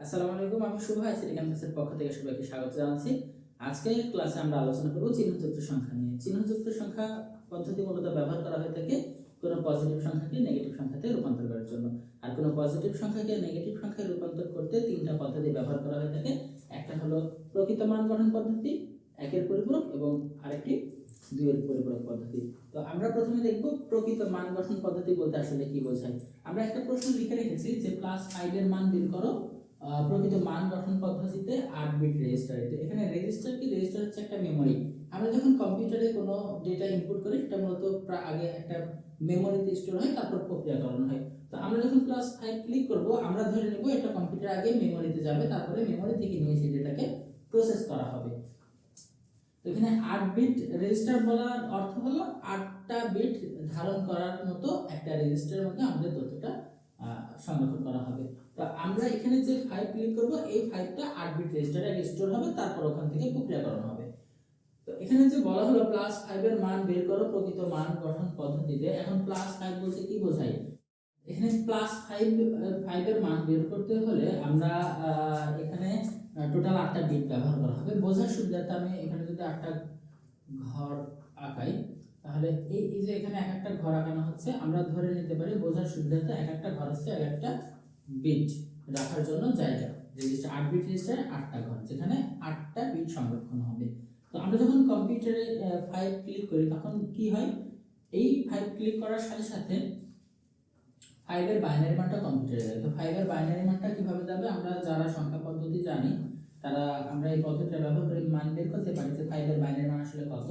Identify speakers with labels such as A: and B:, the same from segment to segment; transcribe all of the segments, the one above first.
A: আসসালামু আলাইকুম, আমি শুভ আইসিটি ক্যাম্পাসের পক্ষ থেকে সবাইকে স্বাগত জানাচ্ছি। আজকের ক্লাসে আমরা আলোচনা করব চিহ্নযুক্ত সংখ্যা নিয়ে। চিহ্নযুক্ত সংখ্যা পদ্ধতি মূলত ব্যবহার করা হয়ে থাকে কোনো পজিটিভ সংখ্যাকে নেগেটিভ সংখ্যাতে রূপান্তর করার জন্য। আর কোনো পজিটিভ সংখ্যাকে নেগেটিভ সংখ্যায় রূপান্তর করতে তিনটা পদ্ধতি ব্যবহার করা হয়ে থাকে। একটা হলো প্রকৃত মান গঠন পদ্ধতি, একের পরিপূরক, এবং আরেকটি দুইয়ের পরিপূরক পদ্ধতি। তো আমরা প্রথমে দেখব প্রকৃত মান গঠন পদ্ধতি বলতে আসলে কি বোঝায়। আমরা একটা প্রশ্ন লিখে রেখেছি যে +5 এর মান বের করো প্রকৃত মান গঠন পদ্ধতিতে 8 বিট রেজিস্টারে। এখানে রেজিস্টার কি? রেজিস্টার হচ্ছে একটা মেমরি। আমরা যখন কম্পিউটারে কোনো ডেটা ইনপুট করি সেটা মূলত আগে একটা মেমরিতে স্টোর হয়, তারপর প্রক্রিয়াকরণ হয়। তো আমরা যখন +5 ক্লিক করব, আমরা ধরে নেব এটা কম্পিউটার আগে মেমরিতে যাবে, তারপরে মেমরি থেকে নিয়ে সেই ডেটাকে প্রসেস করা হবে। তো এখানে 8 বিট রেজিস্টার বলার অর্থ হলো 8টা বিট ধারণ করার মতো একটা রেজিস্টারের মধ্যে আমাদের তথ্যটা সংরক্ষণ করা হবে। তো আমরা এখানে যে 5 ক্লিক করব, এই 5টা 8 বিট রেজিস্টারে স্টোর হবে, তারপর ওখান থেকে প্রক্রিয়াকরণ হবে। তো এখানে যে বলা হলো +5 এর মান বের করো প্রকৃত মান গঠন পদ্ধতিতে। এখন +5 বলতে কি বোঝায়? এখানে +5 এর মান বের করতে হলে আমরা এখানে টোটাল 8টা বিট ব্যবহার করা হবে। বোঝার সুবিধার্থে আমি এখানে যদি 8টা ঘর আঁকাই, তাহলে এই যে এখানে এক একটা ঘর আঁকানো হচ্ছে, আমরা ধরে নিতে পারি বোঝার সুবিধার্থে এক একটা ঘর হচ্ছে এক একটা বিট রাখার জন্য জায়গা। রেজিস্টার 8 বিট রেজিস্টার 8টা ঘর, যেখানে 8টা বিট সংরক্ষণ হবে। তো আমরা যখন কম্পিউটারে 5 ক্লিক করি, তখন কি হয়? এই 5 ক্লিক করার সাথে সাথে 5 এর বাইনারি মানটা কম্পিউটারে যাবে। তো 5 এর বাইনারি মানটা কিভাবে যাবে? আমরা যারা সংখ্যা পদ্ধতি জানি তারা আমরা এই পদ্ধতিটা ব্যবহার করে মান বের করতে পারি যে 5 এর বাইনারি মান আসলে কত।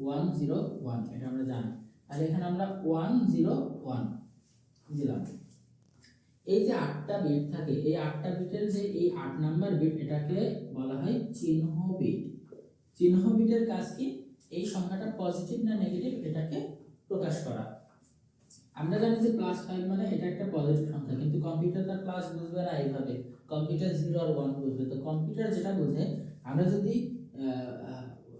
A: 101, এটা আমরা জানি। তাহলে এখানে আমরা 101 দিলাম। এই যে 8টা বিট থাকে, এই 8টা বিটের যে এই 8 নাম্বার বিট, এটাকে বলা হয় চিহ্ন বিট। চিহ্ন বিটের কাজ কি? এই সংখ্যাটা পজিটিভ না নেগেটিভ এটাকে প্রকাশ করা। আমরা জানি যে +5 মানে এটা একটা পজিটিভ সংখ্যা, কিন্তু কম্পিউটার তার প্লাস বুঝবে না এইভাবে। কম্পিউটার 0 আর 1 বুঝবে। তো কম্পিউটার যেটা বোঝে, আমরা যদি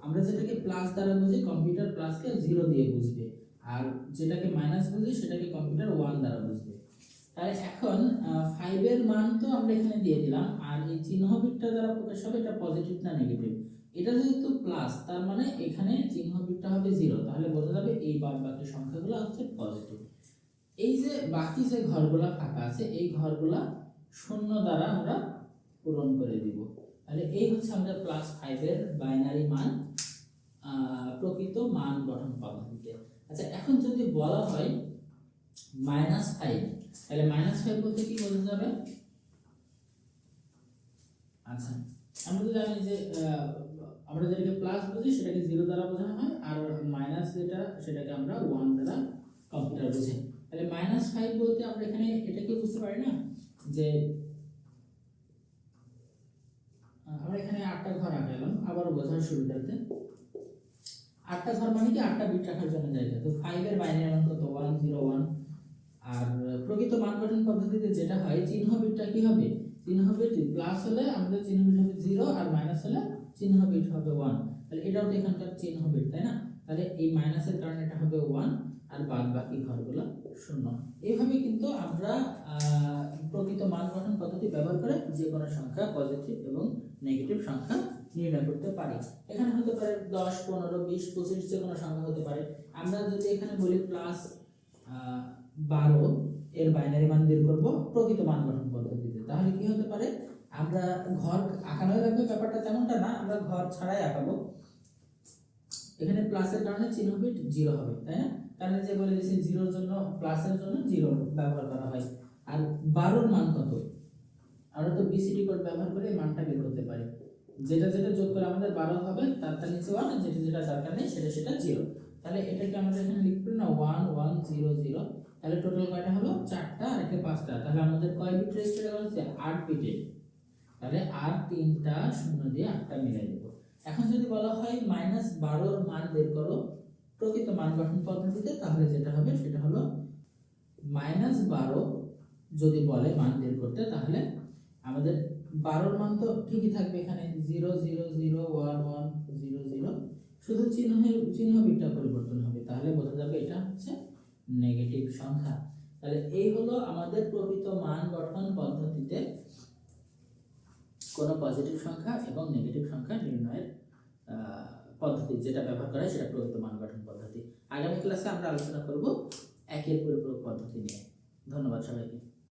A: আমরা যেটাকে প্লাস দ্বারা বুঝি, কম্পিউটার প্লাসকে 0 দিয়ে বুঝবে, আর যেটাকে মাইনাস বুঝি সেটাকে কম্পিউটার 1 দ্বারা বুঝবে। তাহলে এখন 5 এর মান তো আমরা এখানে দিয়ে দিলাম, আর এই চিহ্ন বিটটা দ্বারা প্রকাশ হবে এটা পজিটিভ না নেগেটিভ। এটা যেহেতু প্লাস, তার মানে এখানে চিহ্ন বিটটা হবে 0, তাহলে বোঝা যাবে এই বাকি সংখ্যাগুলো হচ্ছে পজিটিভ। এই যে বাকি যে ঘরগুলা ফাঁকা আছে, এই ঘরগুলা 0 দ্বারা আমরা পূরণ করে দিব। তাহলে এই হচ্ছে আমাদের +5 এর বাইনারি মান প্রকৃত মান গঠন পদ্ধতিতে। আচ্ছা, এখন যদি বলা হয় -5, তাহলে -5 বলতে কি বোঝা যাবে? আচ্ছা, আমরা তো জানি যে আমরা যেটাকে প্লাস বুঝি সেটাকে 0 দ্বারা বোঝানো হয়, আর মাইনাস যেটা সেটাকে আমরা 1 দ্বারা কম্পিউটার বোঝে। তাহলে -5 বলতে আমরা এখানে এটা কি বুঝতে পারি না যে আমরা এখানে 8টা ঘর আঁকালাম, আবার বোঝার সুবিধার্থে 8টা ঘর মানে কি 8টা বিট রাখার জন্য জায়গা। তো 5 এর বাইনারি মান কত? 101। আর প্রকৃত মান গঠন পদ্ধতিতে যেটা হয়, চিহ্ন বিটটা কি হবে? চিহ্ন বিট প্লাস হলে আমাদের চিহ্ন বিট হবে 0, আর মাইনাস হলে চিহ্ন বিট হবে 1। তাহলে এটাও তো এখানকার চিহ্ন বিট, তাই না? তাহলে এই মাইনাসের কারণে এটা হবে 1, আর বাদ বাকি ঘরগুলো 0। এইভাবে কিন্তু আমরা প্রকৃত মান গঠন পদ্ধতি ব্যবহার করে যে কোনো সংখ্যা পজিটিভ এবং নেগেটিভ সংখ্যা নির্ণয় করতে পারি। এখানে হতে পারে 10, 15, 20, 25 যে কোনো সংখ্যা হতে পারে। আমরা যদি এখানে বলি +12 এর বাইনারি মান বের করব প্রকৃত মান গঠন পদ্ধতিতে, তাহলে কি হতে পারে? আমরা ঘর আঁকানোই লাগবে, ব্যাপারটা তেমনটা না, আমরা ঘর ছাড়াই আঁকাবো। এখানে প্লাসের কারণে চিহ্ন বিট 0 হবে, তাই না? কারণ যে বলে দিয়েছি 0 এর জন্য, প্লাসের জন্য 0 ব্যবহার করা হয়। আর 12 এর মান কত? আমরা তো বিসিডি কোড ব্যবহার করে মানটা বের করতে পারি। যেটা যেটা যোগ করে আমাদের 12 হবে, তার নিচে 1, যেটা যেটা দরকার নেই সেটা 0। তাহলে এটাকে আমরা এখানে লিখব না 1 1 0 0। তাহলে টোটাল কয়টা হলো? 4টা, আর একটা 5টা। তাহলে আমাদের কয় বিট রেজিস্টার হচ্ছে? 8 বিটের। তাহলে আর 3টা 0 দিয়ে 8টা মিলাই দেব। এখন যদি বলা হয় -12 এর মান বের করো প্রকৃত মান গঠন পদ্ধতিতে, তাহলে যেটা হবে সেটা হলো -12 যদি বলে মান বের করতে, তাহলে আমাদের 12 এর মান তো ঠিকই থাকবে, এখানে 0 0 0 1 1 0 0, শুধু চিহ্ন বিটটা পরিবর্তন হবে। তাহলে বোঝা যাবে এটা হচ্ছে নেগেটিভ সংখ্যা। তাহলে এই হলো আমাদের প্রকৃত মান গঠন পদ্ধতিতে কোনো পজিটিভ সংখ্যা এবং নেগেটিভ সংখ্যা নির্ণয়ের পদ্ধতি যেটা ব্যবহার করা হয় সেটা প্রদত্ত মান গঠন পদ্ধতি। আগামী ক্লাসে আমরা আলোচনা করব একের পরিপূরক পদ্ধতি নিয়ে। ধন্যবাদ সবাইকে।